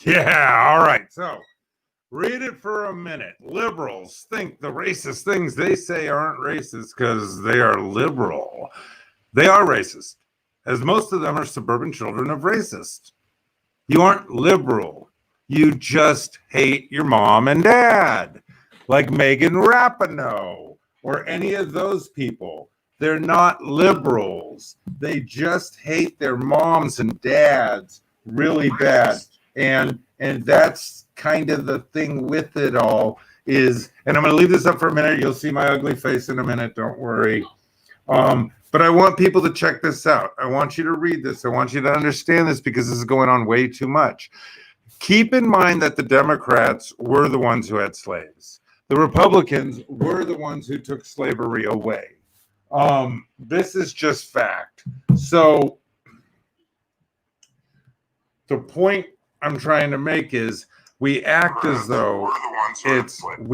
Yeah, all right. So read it for a minute. Liberals think the racist things they say aren't racist because they are liberal. They are racist, as most of them are suburban children of racists. You aren't liberal. You just hate your mom and dad, like Megan Rapinoe or any of those people. They're not liberals. They just hate their moms and dads really bad. And that's kind of the thing with it all is, and I'm going to leave this up for a minute. You'll see my ugly face in a minute. Don't worry. But I want people to check this out. I want you to read this. I want you to understand this because this is going on way too much. Keep in mind that the Democrats were the ones who had slaves. The Republicans were the ones who took slavery away. This is just fact. So the point I'm trying to make is we act as though it's one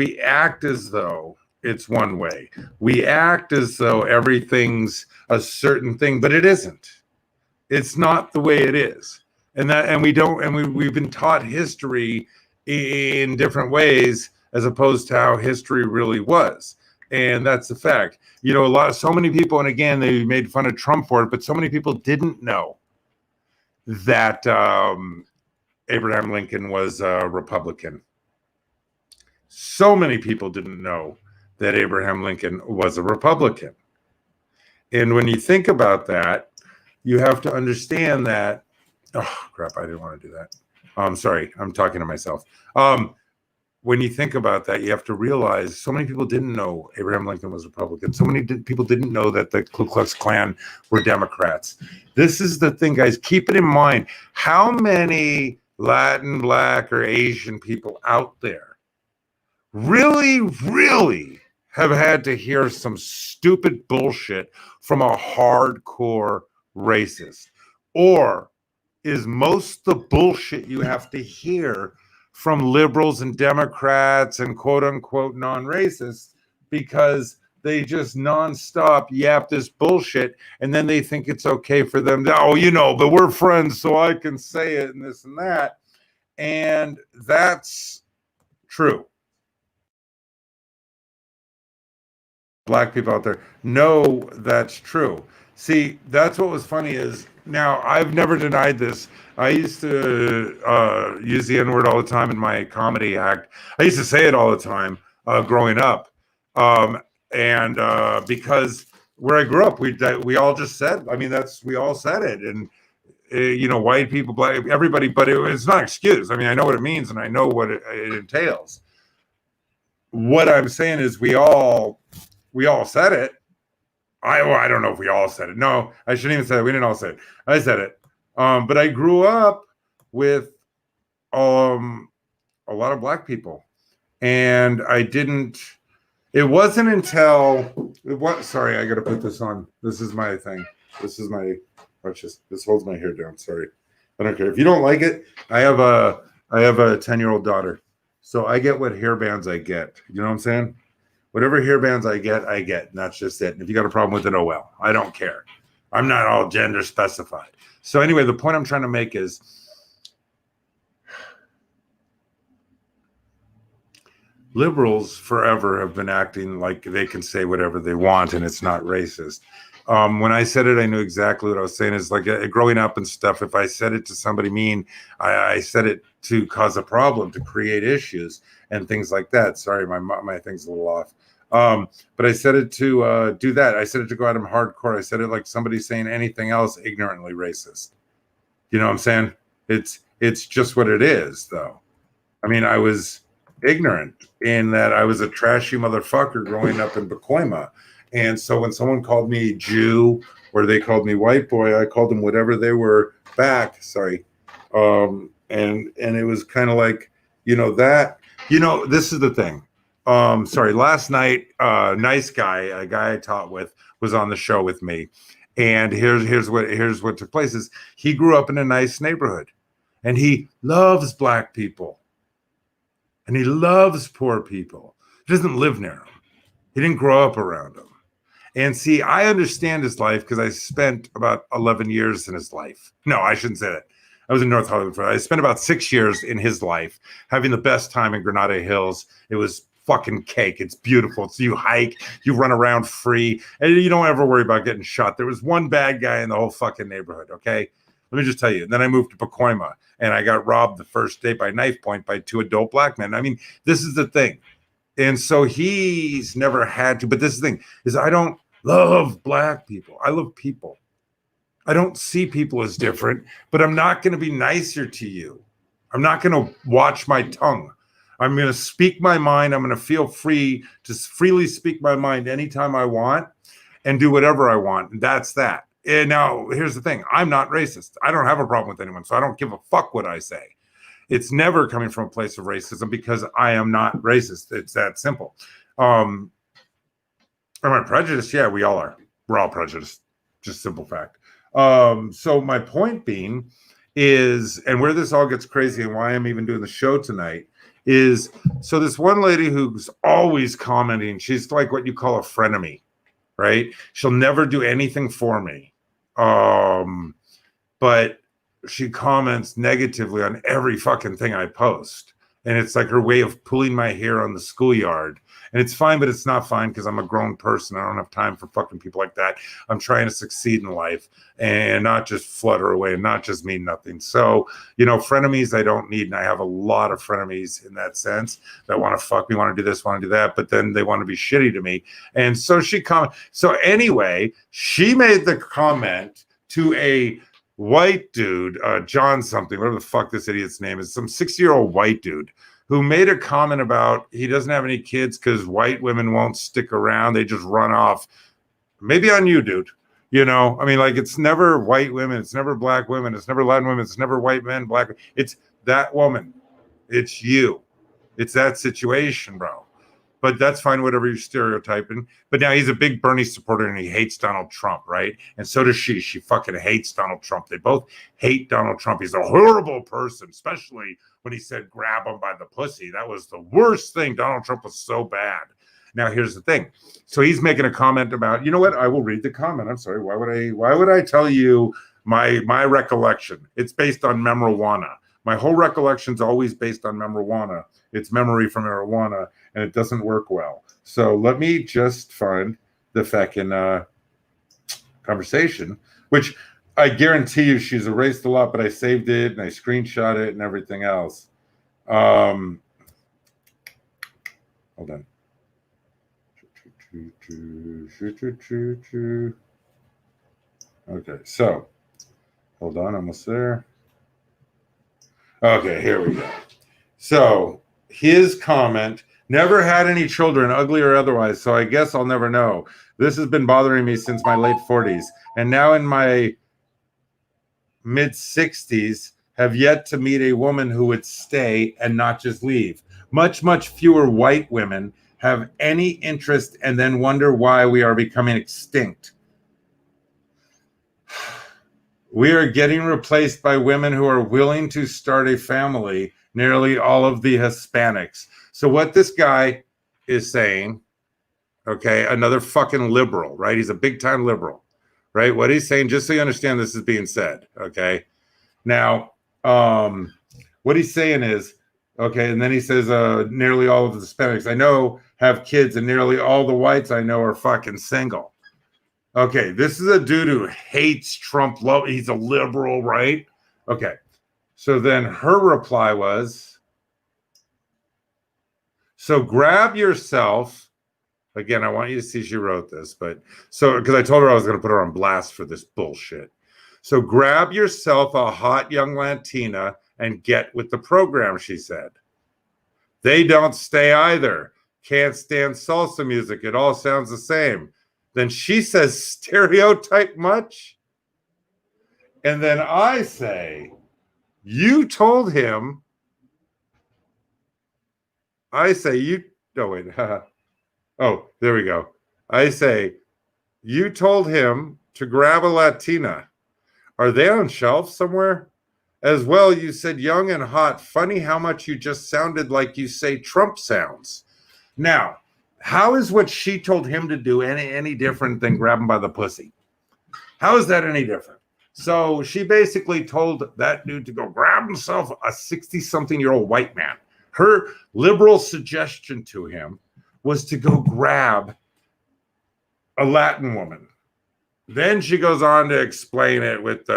way. We act as though everything's a certain thing, but it isn't. It's not the way it is. We've been taught history in different ways as opposed to how history really was. And that's the fact. So many people, and again, they made fun of Trump for it, but so many people didn't know that Abraham Lincoln was a Republican. So many people didn't know that Abraham Lincoln was a Republican. And when you think about that, you have to understand that, oh, crap, I didn't want to do that. I'm sorry, I'm talking to myself. When you think about that, you have to realize so many people didn't know Abraham Lincoln was Republican. So many people didn't know that the Ku Klux Klan were Democrats. This is the thing, guys. Keep it in mind. How many Latin, Black, or Asian people out there really, really have had to hear some stupid bullshit from a hardcore racist? Or is most the bullshit you have to hear from liberals and Democrats and quote unquote non-racists because they just nonstop yap this bullshit and then they think it's okay for them to, but we're friends so I can say it and this and that. And that's true. Black people out there know that's true. See, that's what was funny is, now I've never denied this. I used to use the N-word all the time in my comedy act. I used to say it all the time growing up. Because where I grew up, we all just said, we all said it. And, white people, black, everybody, but it's not an excuse. I know what it means and I know what it entails. What I'm saying is we all said it. I don't know if we all said it. No, I shouldn't even say it. We didn't all say it. I said it. But I grew up with a lot of black people. And it wasn't until, sorry, I got to put this on. This is my thing. This holds my hair down. Sorry. I don't care. If you don't like it, I have a 10-year-old daughter. So I get what hairbands I get. You know what I'm saying? Whatever hairbands I get, and that's just it. And if you got a problem with it, oh well. I don't care. I'm not all gender specified. So anyway, the point I'm trying to make is liberals forever have been acting like they can say whatever they want and it's not racist. When I said it, I knew exactly what I was saying. Is like growing up and stuff. If I said it to somebody mean, I said it to cause a problem, to create issues and things like that. Sorry, my thing's a little off. But I said it to do that. I said it to go at him hardcore. I said it like somebody saying anything else ignorantly racist. You know what I'm saying? It's just what it is, though. I was ignorant in that I was a trashy motherfucker growing up in Pacoima. And so when someone called me Jew or they called me white boy, I called them whatever they were back. Sorry. And it was kind of like, this is the thing. Sorry, last night, nice guy, a guy I taught with, was on the show with me. And here's what took place is he grew up in a nice neighborhood and he loves black people and he loves poor people. He doesn't live near them. He didn't grow up around them. And see, I understand his life because I spent about 11 years in his life. No, I shouldn't say that. I was in North Hollywood. I spent about 6 years in his life having the best time in Granada Hills. It was fucking cake. It's beautiful. So you hike, you run around free, and you don't ever worry about getting shot. There was one bad guy in the whole fucking neighborhood, okay? Let me just tell you. And then I moved to Pacoima, and I got robbed the first day by knife point by 2 adult black men. I mean, this is the thing. And so he's never had to, but this is the thing, is I don't love black people. I love people. I don't see people as different, but I'm not going to be nicer to you. I'm not going to watch my tongue. I'm going to speak my mind. I'm going to feel free to freely speak my mind anytime I want and do whatever I want. And that's that. And now here's the thing. I'm not racist. I don't have a problem with anyone, so I don't give a fuck what I say. It's never coming from a place of racism because I am not racist. It's that simple. Am I prejudiced? Yeah, we all are. We're all prejudiced. Just simple fact. So my point being is, and where this all gets crazy and why I'm even doing the show tonight is, so this one lady who's always commenting, she's like what you call a frenemy, right? She'll never do anything for me. But she comments negatively on every fucking thing I post. And it's like her way of pulling my hair on the schoolyard. And it's fine, but it's not fine because I'm a grown person. I don't have time for fucking people like that. I'm trying to succeed in life and not just flutter away and not just mean nothing. So, you know, frenemies I don't need. And I have a lot of frenemies in that sense that want to fuck me, want to do this, want to do that, but then they want to be shitty to me. And so so anyway, she made the comment to a white dude, John something, whatever the fuck this idiot's name is, some 60-year-old white dude who made a comment about he doesn't have any kids because white women won't stick around. They just run off. Maybe on you, dude. You know, I mean, like, it's never white women. It's never black women. It's never Latin women. It's never white men, black. It's that woman. It's you. It's that situation, bro. But that's fine, whatever you're stereotyping. But now he's a big Bernie supporter and he hates Donald Trump, right? And so does she. She fucking hates Donald Trump. They both hate Donald Trump. He's a horrible person, especially when he said grab him by the pussy. That was the worst thing. Donald Trump was so bad. Now, here's the thing. So he's making a comment about, you know what? I will read the comment. I'm sorry. Why would I tell you my recollection? It's based on marijuana. My whole recollection is always based on marijuana. It's memory from marijuana, and it doesn't work well. So let me just find the fucking conversation, which I guarantee you she's erased a lot, but I saved it and I screenshot it and everything else. Hold on. Okay, so hold on, almost there. Okay, here we go. So his comment, never had any children, ugly or otherwise, so I guess I'll never know. This has been bothering me since my late 40s, and now in my mid 60s, have yet to meet a woman who would stay and not just leave. Much fewer white women have any interest and then wonder why we are becoming extinct. We are getting replaced by women who are willing to start a family, nearly all of the Hispanics. So what this guy is saying, okay, another fucking liberal, right? He's a big time liberal, right? What he's saying, just so you understand this is being said, okay? Now, what he's saying is, okay, and then he says nearly all of the Hispanics I know have kids and nearly all the whites I know are fucking single. Okay, this is a dude who hates Trump. He's a liberal, right? Okay, so then her reply was, so grab yourself. Again, I want you to see she wrote this, but so because I told her I was going to put her on blast for this bullshit. So grab yourself a hot young Latina and get with the program, she said. They don't stay either. Can't stand salsa music. It all sounds the same. Then she says, stereotype much? And then I say, you told him. I say, wait. Oh, there we go. I say, you told him to grab a Latina. Are they on shelf somewhere? As well, you said young and hot. Funny how much you just sounded like you say Trump sounds. Now, how is what she told him to do any different than grab him by the pussy? How is that any different? So she basically told that dude to go grab himself a 60-something-year-old white man. Her liberal suggestion to him was to go grab a Latin woman. Then she goes on to explain it with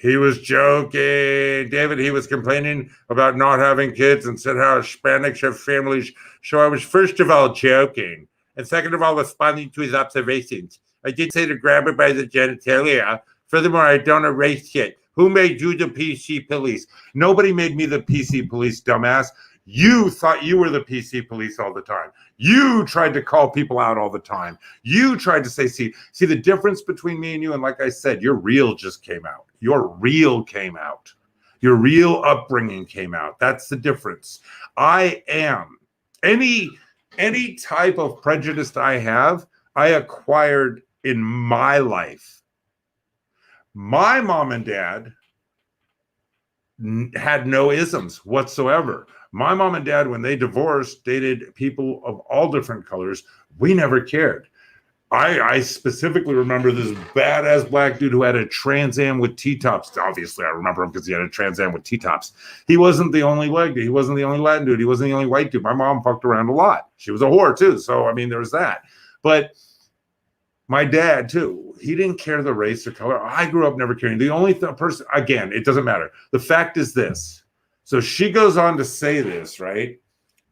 he was joking, David. He was complaining about not having kids and said how Hispanics have families. So I was first of all joking, and second of all responding to his observations. I did say to grab her by the genitalia. Furthermore, I don't erase shit. Who made you the PC police? Nobody made me the PC police, dumbass. You thought you were the PC police all the time. You tried to call people out all the time. You tried to say, see the difference between me and you. And like I said, your real just came out. Your real came out. Your real upbringing came out. That's the difference. I am any type of prejudice I have, I acquired in my life. My mom and dad had no isms whatsoever. My mom and dad, when they divorced, dated people of all different colors. We never cared. I specifically remember this badass black dude who had a Trans Am with T-tops. Obviously, I remember him because he had a Trans Am with T-tops. He wasn't the only white dude. He wasn't the only Latin dude. He wasn't the only white dude. My mom fucked around a lot. She was a whore, too. So, I mean, there was that. But my dad, too, he didn't care the race or color. I grew up never caring. The only person, again, it doesn't matter. The fact is this. So she goes on to say this, right?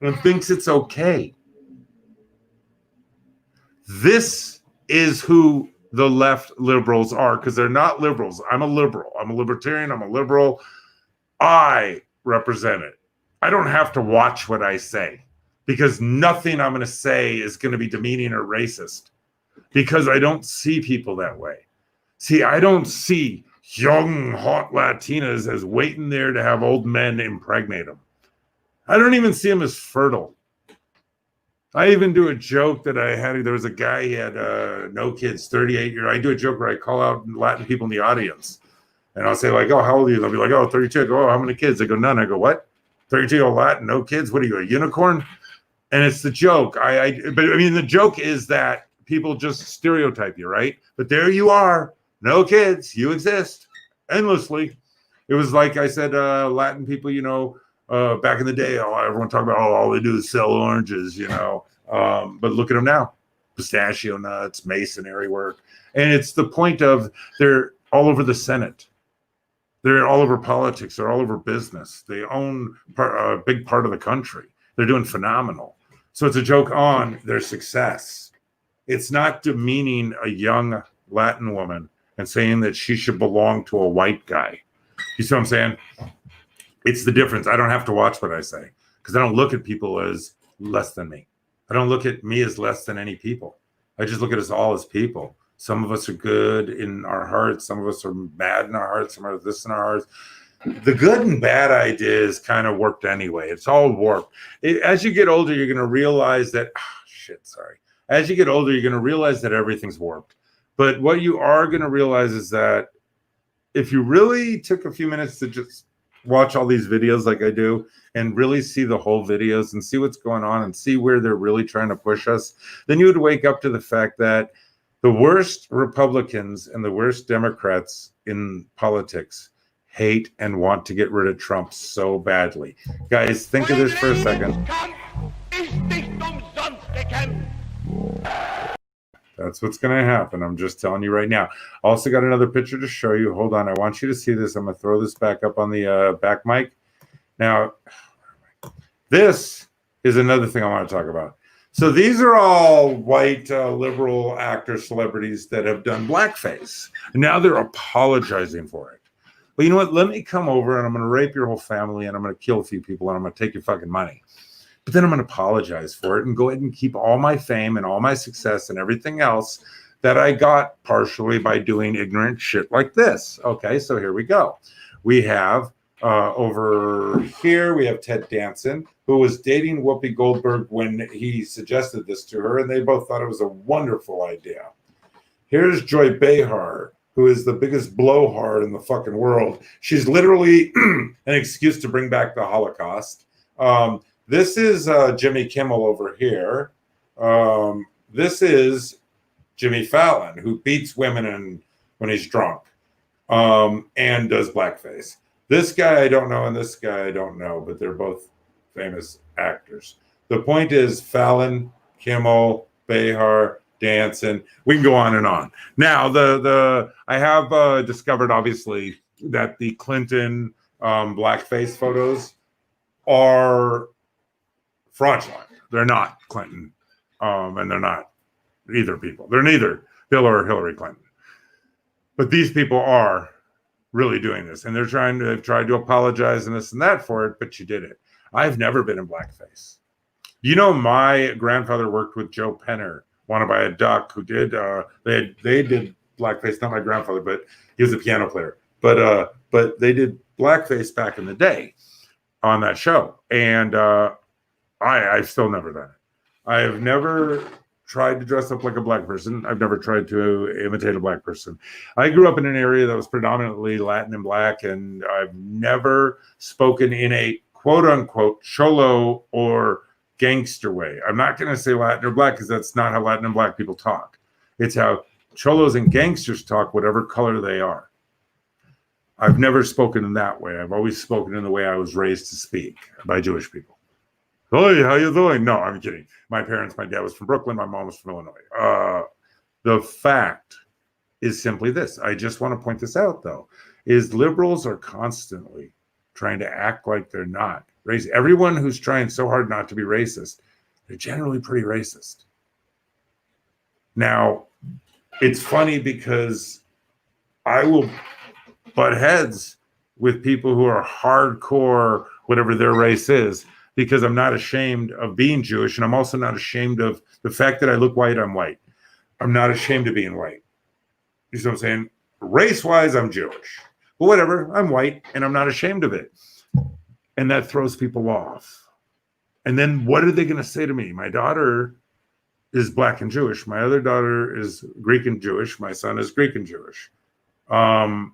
And thinks it's okay. This is who the left liberals are, because they're not liberals. I'm a liberal. I'm a libertarian. I'm a liberal. I represent it. I don't have to watch what I say, because nothing I'm going to say is going to be demeaning or racist, because I don't see people that way. See, I don't see young, hot Latinas as waiting there to have old men impregnate them. I don't even see them as fertile. I even do a joke that I had. There was a guy, he had no kids, 38 years. I do a joke where I call out Latin people in the audience. And I'll say, like, oh, how old are you? They'll be like, oh, 32. I go, oh, how many kids? They go, none. I go, what? 32-year-old Latin, no kids? What are you, a unicorn? And it's the joke. But I mean, the joke is that people just stereotype you, right? But there you are, no kids. You exist endlessly. It was like I said, Latin people, you know, back in the day, everyone talked about, all they do is sell oranges, you know. But look at them now. Pistachio nuts, masonry work. And it's the point of they're all over the Senate. They're all over politics. They're all over business. They own a big part of the country. They're doing phenomenal. So it's a joke on their success. It's not demeaning a young Latin woman and saying that she should belong to a white guy. You see what I'm saying? It's the difference. I don't have to watch what I say, because I don't look at people as less than me. I don't look at me as less than any people. I just look at us all as people. Some of us are good in our hearts. Some of us are bad in our hearts. Some are this in our hearts. The good and bad ideas kind of worked anyway. It's all warped. As you get older, you're going to realize that, As you get older, you're going to realize that everything's warped. But what you are going to realize is that if you really took a few minutes to just watch all these videos like I do and really see the whole videos and see what's going on and see where they're really trying to push us, then you would wake up to the fact that the worst Republicans and the worst Democrats in politics hate and want to get rid of Trump so badly. Guys, think of this for a second. That's what's going to happen. I'm just telling you right now. Also got another picture to show you. Hold on. I want you to see this. I'm going to throw this back up on the back mic. Now, this is another thing I want to talk about. So these are all white liberal actors, celebrities that have done blackface. And now they're apologizing for it. Well, you know what? Let me come over and I'm going to rape your whole family and I'm going to kill a few people and I'm going to take your fucking money. But then I'm going to apologize for it and go ahead and keep all my fame and all my success and everything else that I got partially by doing ignorant shit like this. Okay, so here we go. We have over here, we have Ted Danson, who was dating Whoopi Goldberg when he suggested this to her, and they both thought it was a wonderful idea. Here's Joy Behar, who is the biggest blowhard in the fucking world. She's literally an excuse to bring back the Holocaust. This is Jimmy Kimmel over here. This is Jimmy Fallon, who beats women when he's drunk. and does blackface. This guy I don't know, and this guy I don't know, but they're both famous actors. The point is Fallon, Kimmel, Behar, Danson. We can go on and on. Now, the I have discovered obviously that the Clinton blackface photos are fraudulent. They're not Clinton, and they're not either people. They're neither Bill or Hillary Clinton. But these people are really doing this, and they've tried to apologize and this and that for it, but you did it. I've never been in blackface. You know, my grandfather worked with Joe Penner, Wanna Buy a Duck, who did they did blackface. Not my grandfather, but he was a piano player. But they did blackface back in the day on that show, and I've still never done it. I have never tried to dress up like a black person. I've never tried to imitate a black person. I grew up in an area that was predominantly Latin and black, and I've never spoken in a quote unquote cholo or gangster way. I'm not going to say Latin or black because that's not how Latin and black people talk. It's how cholos and gangsters talk, whatever color they are. I've never spoken in that way. I've always spoken in the way I was raised to speak by Jewish people. Hey, how you doing? No, I'm kidding. My dad was from Brooklyn. My mom was from Illinois. The fact is simply this. I just want to point this out, though, is liberals are constantly trying to act like they're not racist. Everyone who's trying so hard not to be racist, they're generally pretty racist. Now, it's funny because I will butt heads with people who are hardcore, whatever their race is, because I'm not ashamed of being Jewish, and I'm also not ashamed of the fact that I look white, I'm white. I'm not ashamed of being white. You see what I'm saying? Race-wise, I'm Jewish. But whatever, I'm white, and I'm not ashamed of it. And that throws people off. And then what are they going to say to me? My daughter is black and Jewish. My other daughter is Greek and Jewish. My son is Greek and Jewish. I'm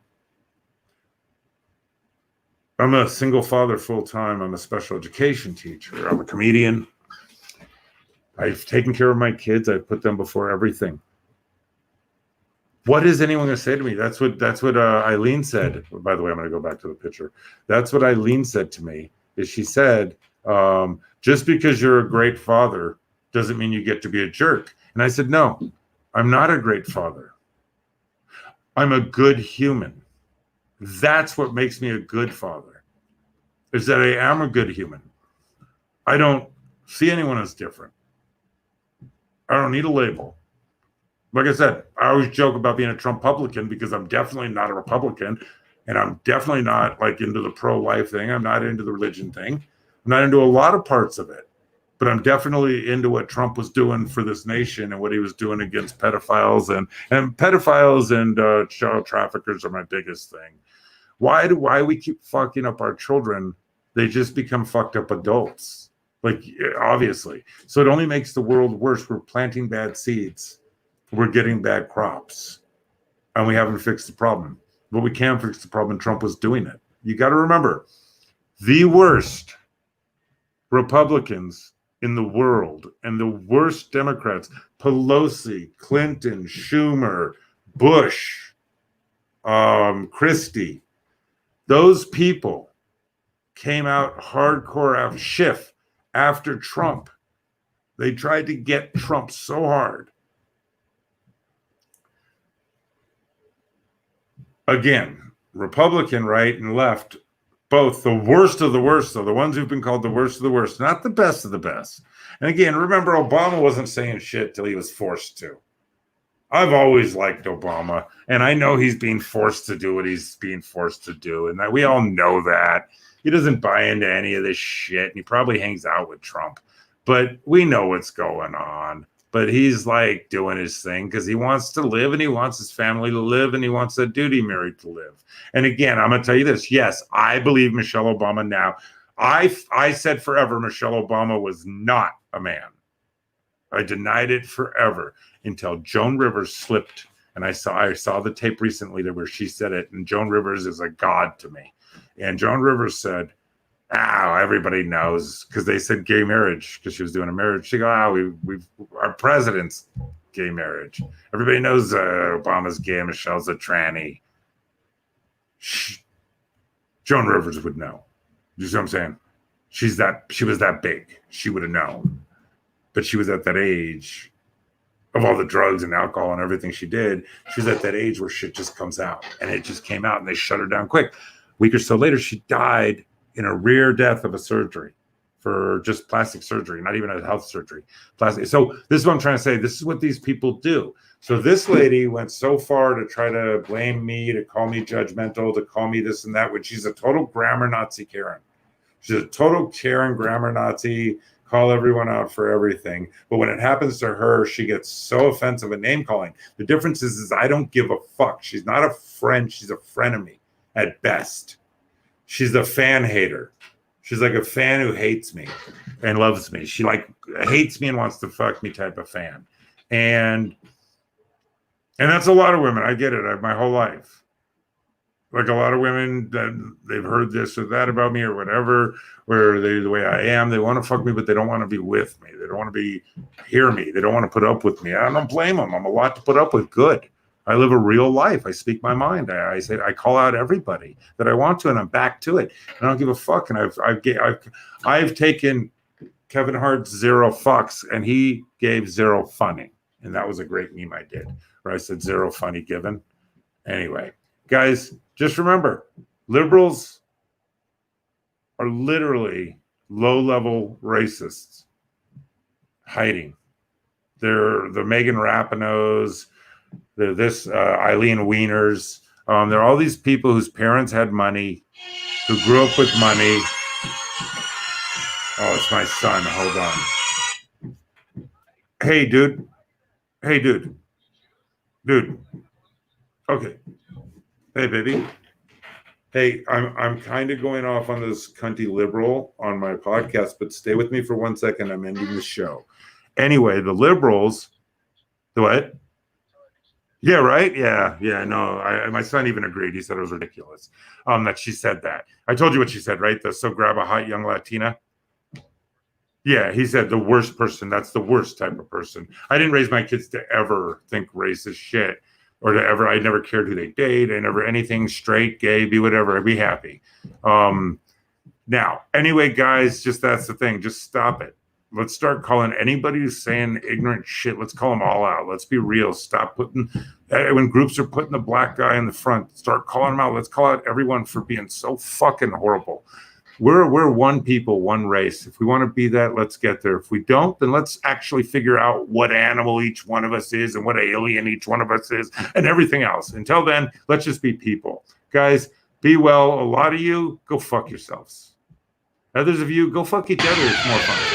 a single father full-time. I'm a special education teacher. I'm a comedian. I've taken care of my kids. I've put them before everything. What is anyone going to say to me? That's what Eileen said. By the way, I'm going to go back to the picture. That's what Eileen said to me. Is she said, just because you're a great father doesn't mean you get to be a jerk. And I said, no, I'm not a great father. I'm a good human. That's what makes me a good father, is that I am a good human. I don't see anyone as different. I don't need a label. Like I said, I always joke about being a Trump-publican because I'm definitely not a Republican, and I'm definitely not like into the pro-life thing. I'm not into the religion thing. I'm not into a lot of parts of it, but I'm definitely into what Trump was doing for this nation and what he was doing against pedophiles and pedophiles and child traffickers are my biggest thing. Why we keep fucking up our children? They just become fucked up adults, like obviously. So it only makes the world worse. We're planting bad seeds. We're getting bad crops, and we haven't fixed the problem. But we can fix the problem. Trump was doing it. You got to remember, the worst Republicans in the world and the worst Democrats, Pelosi, Clinton, Schumer, Bush, Christie, those people came out hardcore after Schiff, after Trump. They tried to get Trump so hard. Again, Republican, right and left, both the worst of the worst, though, the ones who've been called the worst of the worst, not the best of the best. And again, remember, Obama wasn't saying shit till he was forced to. I've always liked Obama, and I know he's being forced to do what he's being forced to do, and that we all know that. He doesn't buy into any of this shit, and he probably hangs out with Trump. But we know what's going on. But he's like doing his thing because he wants to live and he wants his family to live and he wants that dude he married to live. And again, I'm going to tell you this. Yes, I believe Michelle Obama now. I said forever Michelle Obama was not a man. I denied it forever until Joan Rivers slipped. And I saw the tape recently where she said it. And Joan Rivers is a god to me. And Joan Rivers said, everybody knows, because they said gay marriage because she was doing a marriage. She go, our president's gay marriage. Everybody knows Obama's gay. Michelle's a tranny. Joan Rivers would know. You see what I'm saying? She was that big. She would have known. But she was at that age of all the drugs and alcohol and everything she did. She was at that age where shit just comes out. And it just came out and they shut her down quick. A week or so later, she died in a rare death of a surgery for just plastic surgery, not even a health surgery. Plastic. So this is what I'm trying to say. This is what these people do. So this lady went so far to try to blame me, to call me judgmental, to call me this and that, when she's a total grammar Nazi Karen. She's a total Karen grammar Nazi, call everyone out for everything. But when it happens to her, she gets so offensive at name calling. The difference is I don't give a fuck. She's not a friend. She's a frenemy at best. She's a fan hater. She's like a fan who hates me and loves me. She like hates me and wants to fuck me type of fan. And that's a lot of women. I get it. My whole life. Like a lot of women that they've heard this or that about me or whatever, where they the way I am, they want to fuck me, but they don't want to be with me. They don't want to hear me. They don't want to put up with me. I don't blame them. I'm a lot to put up with. Good. I live a real life. I speak my mind. I say I call out everybody that I want to, and I'm back to it. I don't give a fuck. And I've taken Kevin Hart's zero fucks, and he gave zero funny, and that was a great meme I did where I said zero funny given. Anyway, guys, just remember, liberals are literally low-level racists hiding. They're the Megan Rapinoes. They're this Eileen Wieners. They're all these people whose parents had money, who grew up with money. Oh, it's my son. Hold on. Hey, dude. Dude. Okay. Hey, baby. Hey, I'm kind of going off on this cunty liberal on my podcast, but stay with me for 1 second. I'm ending the show. Anyway, the liberals. The what? Yeah, right? Yeah, no. My son even agreed. He said it was ridiculous that she said that. I told you what she said, right? So grab a hot young Latina. Yeah, he said the worst person. That's the worst type of person. I didn't raise my kids to ever think racist shit or to ever. I never cared who they date. I never anything straight, gay, be whatever. Be happy. Now, anyway, guys, just that's the thing. Just stop it. Let's start calling anybody who's saying ignorant shit. Let's call them all out. Let's be real. Stop putting, when groups are putting the black guy in the front, start calling them out. Let's call out everyone for being so fucking horrible. We're one people, one race. If we want to be that, let's get there. If we don't, then let's actually figure out what animal each one of us is and what alien each one of us is and everything else. Until then, let's just be people. Guys, be well. A lot of you, go fuck yourselves. Others of you, go fuck each other. It's more fun.